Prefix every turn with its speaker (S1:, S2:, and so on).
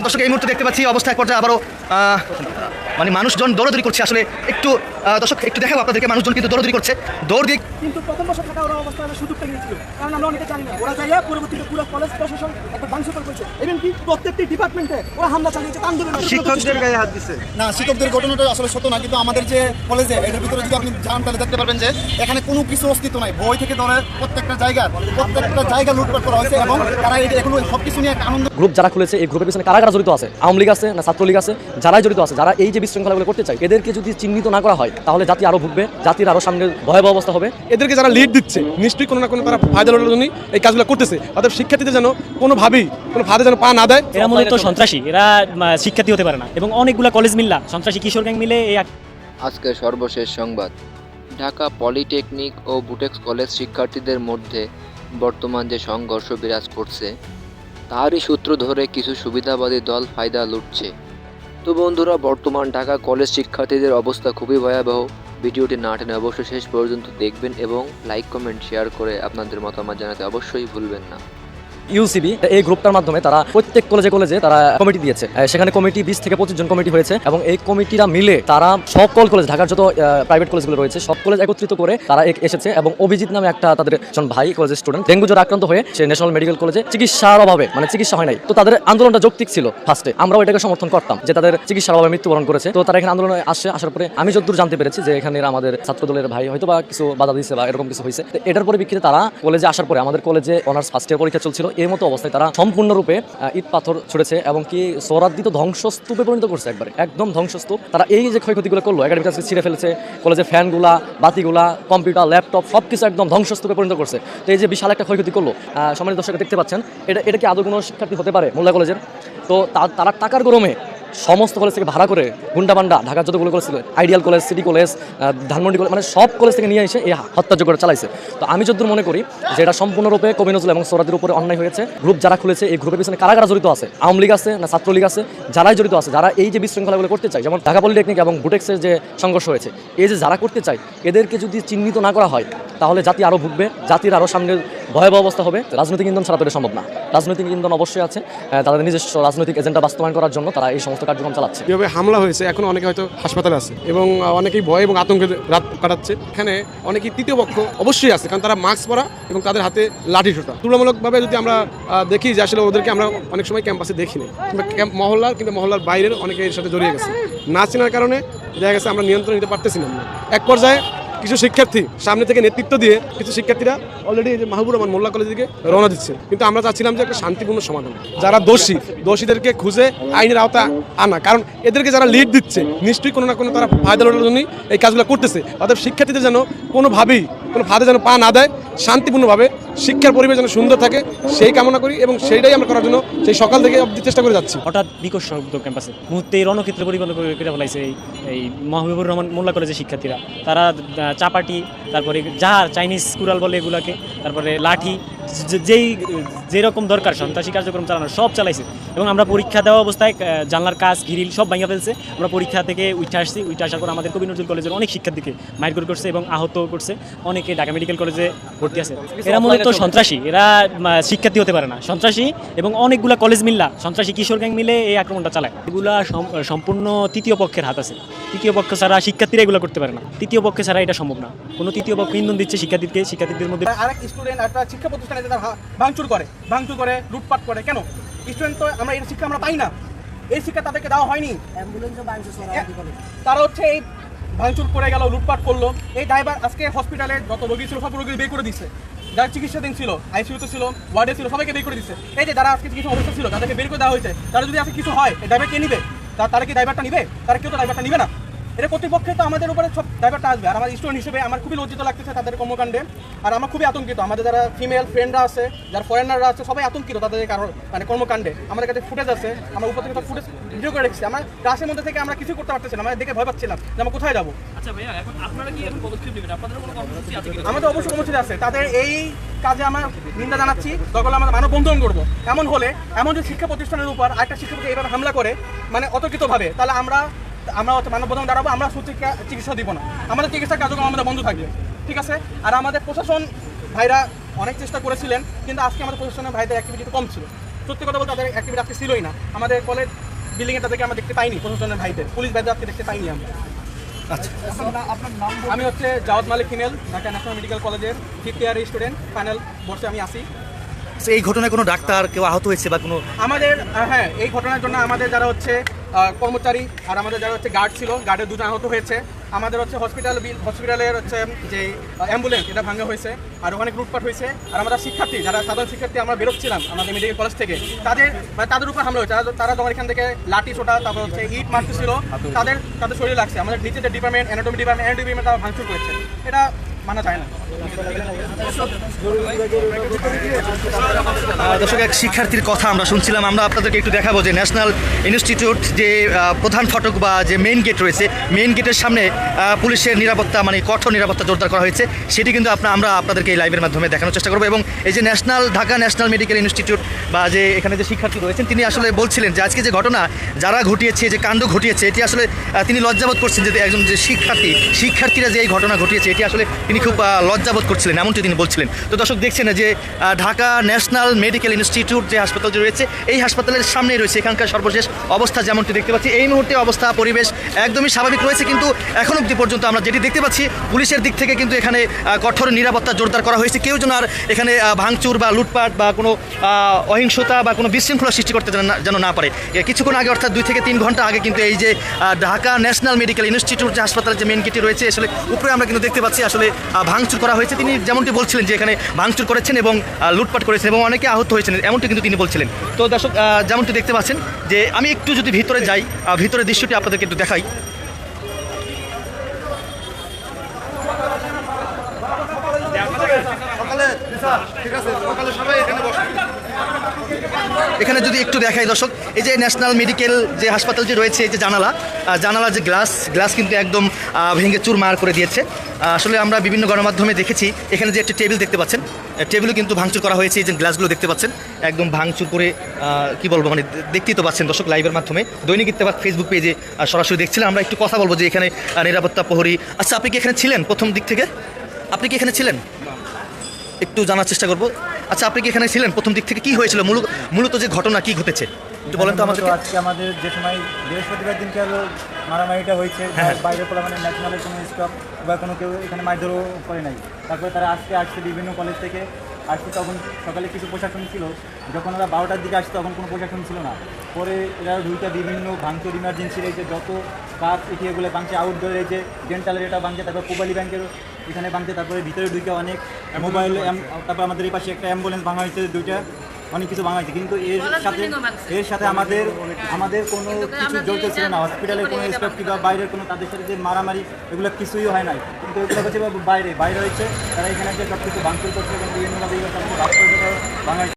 S1: দর্শক এই মুহূর্তে দেখতে পাচ্ছি অবস্থা এক পর্যায়ে আবারও মানে মানুষজন দৌড়াদৌড়ি করছে। আসলে একটু দর্শক একটু দেখাবো আপনাদেরকে, মানুষজন কিন্তু দৌড়াদৌড়ি করছে, দৌড় দিয়ে
S2: কিন্তু প্রথম বছর থাকা ওরা অবস্থা সুযোগটা নিয়েছিল, কারণ আমরা অনেকে জানি না। ওরা যাইয়া পরবর্তীতে পুরো কলেজ প্রশাসন একটা ভাঙচুর করেছে, এবং কি প্রত্যেকটি ডিপার্টমেন্টে ওরা হামলা চালিয়েছে, তাণ্ডবে
S1: শিক্ষকদের গায়ে হাত দিচ্ছে।
S3: না, শিক্ষকদের ঘটনাটা আসলে সত্য না, কিন্তু আমাদের যে কলেজে এটার ভিতরে যদি আপনি যান তাহলে দেখতে পারবেন যে এখানে কোনো কিছু অস্তিত্ব নাই। বই থেকে ধরে প্রত্যেকটা জায়গা লুটপাট করা হয়েছে, এবং তারা এগুলো সব কিছু নিয়ে একটা আনন্দ।
S4: গ্রুপ যারা খুলেছে এই গ্রুপের পিছনে কারা কারা জড়িত আছে, আওয়ামী লীগ আছে না ছাত্রলীগ আছে, যারাই জড়িত আছে, যারা এই যে বিশৃঙ্খলাগুলো করতে চায়, এদেরকে যদি চিহ্নিত না করা হয় তাহলে জাতি আরো ভুগবে, জাতির আরো সামনে ভয়াবহ অবস্থা হবে।
S5: এদেরকে যারা লিড দিচ্ছে নিশ্চয়ই কোনো না কোনো তারা ফায়দা লোটার জন্যই এই কাজগুলো করতেছে। অর্থাৎ শিক্ষার্থীদের যেন কোনো ফাঁদে যেন পা না দেয়।
S6: এরা মূলত সন্ত্রাসী, এরা শিক্ষার্থী হতে পারে না, এবং অনেকগুলো কলেজ মিল্লা সন্ত্রাসী কিশোর গ্যাং মিলে এই
S7: আজকে সর্বশেষ সংবাদ। ঢাকা পলিটেকনিক ও বুটেক্স কলেজ শিক্ষার্থীদের মধ্যে বর্তমান যে সংঘর্ষ বিরাজ করছে তারই সূত্র ধরে কিছু সুবিধাবাদী দল ফায়দা লুটছে। তো বন্ধুরা, বর্তমান ঢাকা কলেজ শিক্ষার্থীদের অবস্থা খুবই ভয়াবহ। ভিডিওটি না টেনে অবশ্যই শেষ পর্যন্ত দেখবেন এবং লাইক কমেন্ট শেয়ার করে আপনাদের মতামত জানাতে অবশ্যই ভুলবেন না।
S4: ইউসিবি এই গ্রুপটার মাধ্যমে তারা প্রত্যেক কলেজে তারা কমিটি দিয়েছে। সেখানে কমিটি 20 থেকে 25 জন কমিটি হয়েছে, এবং এই কমিটিরা মিলে তারা সকল কলেজ, ঢাকার যত প্রাইভেট কলেজগুলো রয়েছে সব কলেজ একত্রিত করে তারা এসেছে। এবং অভিজিৎ নামে একটা তাদের একজন ভাই কলেজের স্টুডেন্ট ডেঙ্গু জ্বরে আক্রান্ত হয়ে সে ন্যাশনাল মেডিকেল কলেজে চিকিৎসার অভাবে চিকিৎসা হয় নাই। তো তাদের আন্দোলনটা যৌক্তিক ছিল। ফার্স্টে আমরাও এটাকে সমর্থন করতাম যে তাদের চিকিৎসার অভাবে মৃত্যুবরণ করেছে। তো তারা এখানে আন্দোলনে আসার পরে আমি যতদূর জানতে পেরেছি যে এখানে আমাদের ছাত্র দলের ভাই হয়তো বা কিছু বাধা দিয়েছে বা এরকম কিছু হয়েছে। এটার পরিপ্রেক্ষিতে তারা কলেজে আসার পরে, আমাদের কলেজে অনার্স ফার্স্ট ইয়ার পরীক্ষা চলছিল, এই মতো অবস্থায় তারা সম্পূর্ণরূপে ইট পাথর ছুড়েছে, এবং কি সোহরাদ্দিত ধ্বংসস্তূপে পরিণত করছে, একদম ধ্বংসস্তূপ। তারা এই যে ক্ষয়ক্ষতিগুলো করলো, একাডেমিক কাজকে ছিঁড়ে ফেলেছে, কলেজের ফ্যানগুলা, বাতিগুলা, কম্পিউটার, ল্যাপটপ সবকিছু একদম ধ্বংসস্তূপে পরিণত করছে। তো এই যে বিশাল একটা ক্ষয়ক্ষতি করলো, সম্মানিত দর্শক দেখতে পাচ্ছেন, এটা কি আদৌ কোনো শিক্ষার্থী হতে পারে মোল্লা কলেজের? তো তারা টাকার গরমে সমস্ত কলেজ থেকে ভাড়া করে গুন্ডাবান্ডা, ঢাকার যতগুলো কলেজ ছিল, ideal college, city college, Dhanmondi college, সব কলেজ থেকে নিয়ে এসে এই হত্যাযজ্ঞ করে চালাইছে। তো আমি যতদূর মনে করি যে এটা সম্পূর্ণরূপে কবি নজরুল এবং সোহরাদ্দির উপরে অন্যায় হয়েছে। গ্রুপ যারা খুলেছে এই গ্রুপের পিছনে কারা কারা জড়িত আছে, আওয়ামী লীগ আছে না ছাত্রলীগ আছে, যারাই জড়িত আছে, যারা এই যে বিশৃঙ্খলাগুলো করতে চায়, যেমন ঢাকা পলিটেকনিক এবং বুটেক্সের যে সংঘর্ষ হয়েছে, এই যে যারা করতে চায় এদেরকে যদি চিহ্নিত না করা হয় তাহলে জাতি আরো ভুগবে, জাতির আরো সামনে ভয়াবহ অবস্থা হবে। রাজনৈতিক ইন্ধন ছাড়া তো এটা সম্ভব না। রাজনৈতিক ইন্ধন অবশ্যই আছে, তাদের নিজস্ব রাজনৈতিক এজেন্ডা বাস্তবায়ন করার জন্য তারা এই সমস্ত কার্যক্রম চালাচ্ছে।
S5: যেভাবে হামলা হয়েছে এখন অনেকে হয়তো হাসপাতালে আছে, এবং অনেকেই ভয় এবং আতঙ্কে রাত কাটাচ্ছে। এখানে অনেকেই তৃতীয় পক্ষ অবশ্যই আছে, কারণ তারা মাস্ক পরা এবং তাদের হাতে লাঠি ছোটা। তুলনামূলকভাবে যদি আমরা দেখি যে আসলে ওদেরকে আমরা অনেক সময় ক্যাম্পাসে দেখি না, কিংবা মহল্লার বাইরের অনেকে এর সাথে জড়িয়ে গেছে। না চেনার কারণে দেখা গেছে আমরা নিয়ন্ত্রণ নিতে পারতেছিলাম না। এক পর্যায়ে কিছু শিক্ষার্থী সামনে থেকে নেতৃত্ব দিয়ে কিছু শিক্ষার্থীরা অলরেডি মাহবুব রহমান মোল্লা কলেজ থেকে রওনা দিচ্ছে, কিন্তু আমরা চাচ্ছিলাম যে একটা শান্তিপূর্ণ সমাধান। যারা দোষীদেরকে খুঁজে আইনের আওতা আনা, কারণ এদেরকে যারা লিড দিচ্ছে নিশ্চয়ই কোনো না কোনো তারা ফায়দা লোটার জন্যই এই কাজগুলো করতেছে। অর্থাৎ শিক্ষার্থীদের যেন কোনো ফাঁদে যেন পা না দেয়, শান্তিপূর্ণভাবে শিক্ষার পরিবেশ যেন সুন্দর থাকে সেই কামনা করি, এবং সেইটাই আমরা করার জন্য সেই সকাল থেকে অবধি চেষ্টা করে যাচ্ছি।
S6: হঠাৎ বিকট শব্দ ক্যাম্পাসে মুহূর্তে রণক্ষেত্র পরিবর্তন করে ফেলাইছে এই মাহবুবুর রহমান মোল্লা কলেজের শিক্ষার্থীরা। তারা চাপাটি, তারপরে জাহার, চাইনিজ কুড়াল বলে এগুলাকে, তারপরে লাঠি, যেরকম দরকার সন্ত্রাসী কার্যক্রম চালানো সব চালাইছে। এবং আমরা পরীক্ষা দেওয়া অবস্থায় জানলার কাজ, গ্রিল সব ভাঙা ফেলছে। আমরা পরীক্ষা থেকে উঠে আসার পর আমাদের কবি নজরুল কলেজের অনেক শিক্ষার্থীকে মারধর করছে এবং আহত করছে, অনেকে ঢাকা মেডিকেল কলেজে ভর্তি আছে। এরা মূলত সন্ত্রাসী, এরা শিক্ষার্থী হতে পারে না, সন্ত্রাসী, এবং অনেকগুলো কলেজ মিল্লা সন্ত্রাসী কিশোর গ্যাং মিলে এই আক্রমণটা চালায়। এগুলা সম্পূর্ণ তৃতীয় পক্ষের হাত আছে। তৃতীয় পক্ষ ছাড়া শিক্ষার্থীরা এগুলো করতে পারে না, তৃতীয় পক্ষে ছাড়া এটা সম্ভব না। কোনো তৃতীয় পক্ষ ইন্ধন দিচ্ছে শিক্ষার্থীদের মধ্যে।
S2: আরেক স্টুডেন্ট একটা শিক্ষা প্রতিষ্ঠানে ভাঙচুর করে লুটপাট করে, কেন? স্টুডেন্ট তো আমরা এই শিক্ষা আমরা পাই না, এই শিক্ষা তাদেরকে দেওয়া হয়নি। তারা হচ্ছে এই ভাঙচুর করে গেল, লুটপাট করলো। এই ড্রাইভার আজকে হসপিটালে যত রোগী ছিল সব রোগী বের করে দিচ্ছে, যারা চিকিৎসাধীন ছিল, আইসিইউতে ছিল, ওয়ার্ডে ছিল, সবাইকে বের করে দিচ্ছে। এই যে যারা আজকে চিকিৎসা অবস্থা ছিল তাদেরকে বের করে দেওয়া হয়েছে। তারা যদি আজকে কিছু হয় এই ড্রাইভার কে নিবে? তারা কি ড্রাইভারটা নিবে? তারা কেউ তো ড্রাইভারটা নিবে না। এটা কর্তৃপক্ষে তো আমাদের উপরে সব ড্রাইভারটা আসবে। আর আমার স্টুডেন্ট হিসেবে আমার খুবই লজ্জিত লাগতেছে তাদের কর্মকাণ্ডে, আর আমার খুবই আতঙ্কিত। আমাদের যারা ফিমেল ফ্রেন্ডরা আছে, যারা ফরেনাররা আছে, সবাই আতঙ্কিত তাদের কর্মকাণ্ডে। আমাদের কাছে ফুটেজ আছে, আমরা উপর থেকে সব ফুটেজ ভিডিও করে রেখেছি। আমার ক্লাসের মধ্যে থেকে আমরা কিছু করতে পারতেছিলাম, আমরা দেখে ভয় পাচ্ছিলাম যে আমরা কোথায় যাবো। আমাদের অবশ্যই কর্মসূচি আছে, তাদের এই কাজে আমরা নিন্দা জানাচ্ছি। দরকার আমরা মানববন্ধন করবো। এমন যে শিক্ষা প্রতিষ্ঠানের উপর আরেকটা শিক্ষা প্রতিষ্ঠান এইভাবে হামলা করে অতর্কিতভাবে, তাহলে আমরা মানববন্ধন দাঁড়াবো, আমরা চিকিৎসা দিব না, আমাদের চিকিৎসার কার্যক্রম আমাদের বন্ধ থাকবে, ঠিক আছে? আর আমাদের প্রশাসন ভাইরা অনেক চেষ্টা করেছিলেন, কিন্তু আজকে আমাদের প্রশাসনের ভাইদের অ্যাক্টিভিটি কম ছিল। সত্যি কথা বলতে তাদের অ্যাক্টিভিটি আজকে ছিলই না। আমাদের কলেজ বিল্ডিংয়ে তাদেরকে আমরা দেখতে পাইনি, প্রশাসনের ভাইদের, পুলিশ ভাইদের আজকে দেখতে পাইনি আমরা।
S1: আচ্ছা,
S2: আমি হচ্ছে জাওয়াদ মালিক হিমেল, ঢাকা ন্যাশনাল মেডিকেল কলেজের 5th ইয়ার স্টুডেন্ট, ফাইনাল বর্ষে আমি আসি।
S1: তো এই ঘটনায় কোনো ডাক্তার কেউ আহত হয়েছে বা কোনো
S2: আমাদের হ্যাঁ, এই ঘটনার জন্য আমাদের যারা হচ্ছে কর্মচারী আর আমাদের যারা হচ্ছে গার্ড ছিল, গার্ডের 2জন আহত হয়েছে। আমাদের হচ্ছে হসপিটালের হচ্ছে যে অ্যাম্বুলেন্স এটা ভাঙা হয়েছে, আর ওখানে লুটপাট হয়েছে। আর আমরা শিক্ষার্থী, যারা সাধারণ শিক্ষার্থী আমরা বেরোচ্ছিলাম আমাদের মেডিকেল কলেজ থেকে, তাদের উপর হামলা হয়েছে। তারা তোমার এখান থেকে লাঠি ছোটা, তারপর হচ্ছে ইট মারতেছিল, তাদের শরীরে লাগছে। আমাদের নিচে যে ডিপার্টমেন্ট অ্যানাটমি ডিপার্টমেন্ট তারা ভাঙচুর করেছে, এটা মানা যায় না।
S1: দর্শক, এক শিক্ষার্থীর কথা আমরা শুনছিলাম। আমরা আপনাদেরকে একটু দেখাবো যে ন্যাশনাল ইনস্টিটিউট যে প্রধান ফটক বা যে মেইন গেট রয়েছে, মেইন গেটের সামনে পুলিশের নিরাপত্তা মানে কঠোর নিরাপত্তা জোরদার করা হয়েছে। সেটি কিন্তু আমরা আপনাদেরকে এই লাইভের মাধ্যমে দেখানোর চেষ্টা করবো। এবং এই যে ঢাকা ন্যাশনাল মেডিকেল ইনস্টিটিউট বা যে এখানে যে শিক্ষার্থী রয়েছেন, তিনি আসলে বলছিলেন যে আজকে যে ঘটনা যারা ঘটিয়েছে, যে কাণ্ড ঘটিয়েছে, এটি আসলে তিনি লজ্জাবোধ করছেন যে একজন যে শিক্ষার্থীরা যে এই ঘটনা ঘটিয়েছে, এটি আসলে তিনি খুব লজ্জাবোধ করছিলেন, এমনটি তিনি বলছিলেন। তো দর্শক, দেখছেন যে ঢাকা ন্যাশনাল মেডিকেল ইনস্টিটিউট যে হাসপাতাল যে রয়েছে, এই হাসপাতালের সামনেই রয়েছে এখানকার সর্বশেষ অবস্থা। যেমনটি দেখতে পাচ্ছি এই মুহূর্তে অবস্থা পরিবেশ একদমই স্বাভাবিক রয়েছে, কিন্তু এখন অবধি পর্যন্ত আমরা যেটি দেখতে পাচ্ছি, পুলিশের দিক থেকে কিন্তু এখানে কঠোর নিরাপত্তা জোরদার করা হয়েছে। কেউ যেন আর এখানে ভাঙচুর বা লুটপাট বা কোনো অহিংসতা বা কোনো বিশৃঙ্খলা সৃষ্টি করতে যেন না পারে। কিছুক্ষণ আগে, অর্থাৎ 2 থেকে 3 ঘন্টা আগে কিন্তু এই যে ঢাকা ন্যাশনাল মেডিকেল ইনস্টিটিউট যে হাসপাতালের যে মেন গেটটি রয়েছে, আসলে উপরে আমরা কিন্তু দেখতে পাচ্ছি আসলে ভাঙচুর করা হয়েছে। তিনি যেমনটি বলছিলেন যে এখানে ভাঙচুর করেছেন এবং লুটপাট করেছেন এবং অনেকে আহত হয়েছেন, এমনটি কিন্তু তিনি বলছিলেন। তো দর্শক, যেমনটি দেখতে পাচ্ছেন যে আমি একটু যদি ভিতরে যাই, ভিতরের দৃশ্যটি আপনাদেরকে একটু দেখাই। এখানে যদি একটু দেখাই দর্শক, এই যে ন্যাশনাল মেডিকেল যে হাসপাতাল যে রয়েছে, এই যে জানালা যে গ্লাস কিন্তু একদম ভেঙে চুরমার করে দিয়েছে। আসলে আমরা বিভিন্ন গণমাধ্যমে দেখেছি, এখানে যে একটা টেবিল দেখতে পাচ্ছেন, টেবিলও কিন্তু ভাঙচুর করা হয়েছে। এই যে গ্লাসগুলো দেখতে পাচ্ছেন একদম ভাঙচুর করে, কি বলবো, মানে দেখতেই তো পাচ্ছেন দর্শক লাইভের মাধ্যমে। দৈনিক ইত্তেফাক ফেসবুক পেজে সরাসরি দেখছিলাম। আমরা একটু কথা বলবো যে এখানে নিরাপত্তা প্রহরী। আচ্ছা, আপনি কি এখানে ছিলেন প্রথম দিক থেকে? আপনি কি এখানে ছিলেন? একটু জানার চেষ্টা করবো। আচ্ছা, আপনি কি এখানে ছিলেন প্রথম দিক থেকে? কি হয়েছিল মূলত যে ঘটনা কি ঘটেছে একটু বলেন তো আমাদের।
S8: আজকে আমাদের যে সময় বৃহস্পতিবার দিনকে হলো মারামারিটা হয়েছে, বাইরে পোলা মানে ন্যাশনালের কোনো স্টাফ বা কোনো কেউ এখানে মারধরও করে নাই। তারপরে তারা আসছে বিভিন্ন কলেজ থেকে আসছে, তখন সকালে কিছু প্রশাসন ছিল। যখন ওরা 12টার দিকে আসছে তখন কোনো প্রশাসন ছিল না। পরে এরা দুইটা বিভিন্ন ভাঙচুর ইমার্জেন্সি রয়েছে, যত কাজ এটিএগুলো ভাঙছে, আউটডোর এই যে ডেন্টালের এটা ভাঙছে, তারপর কোবালি ব্যাংকেরও এখানে ভাঙছে, তারপরে ভিতরে দুইটা অনেক মোবাইল, তারপর আমাদের এই পাশে একটা অ্যাম্বুলেন্স ভাঙা হয়েছে, দুইটা অনেক কিছু ভাঙা হয়েছে। কিন্তু এর সাথে আমাদের কোনো কিছু জড়িত ছিল না। হসপিটালের কোনো স্টাফ কিংবা বাইরের কোনো তাদের সাথে যে মারামারি এগুলো কিছুই হয় নাই। কিন্তু এগুলো হচ্ছে বাইরে হয়েছে, তারা এখানে যে সব কিছু ভাঙচুর করছে এবং বিভিন্নভাবে ভাঙা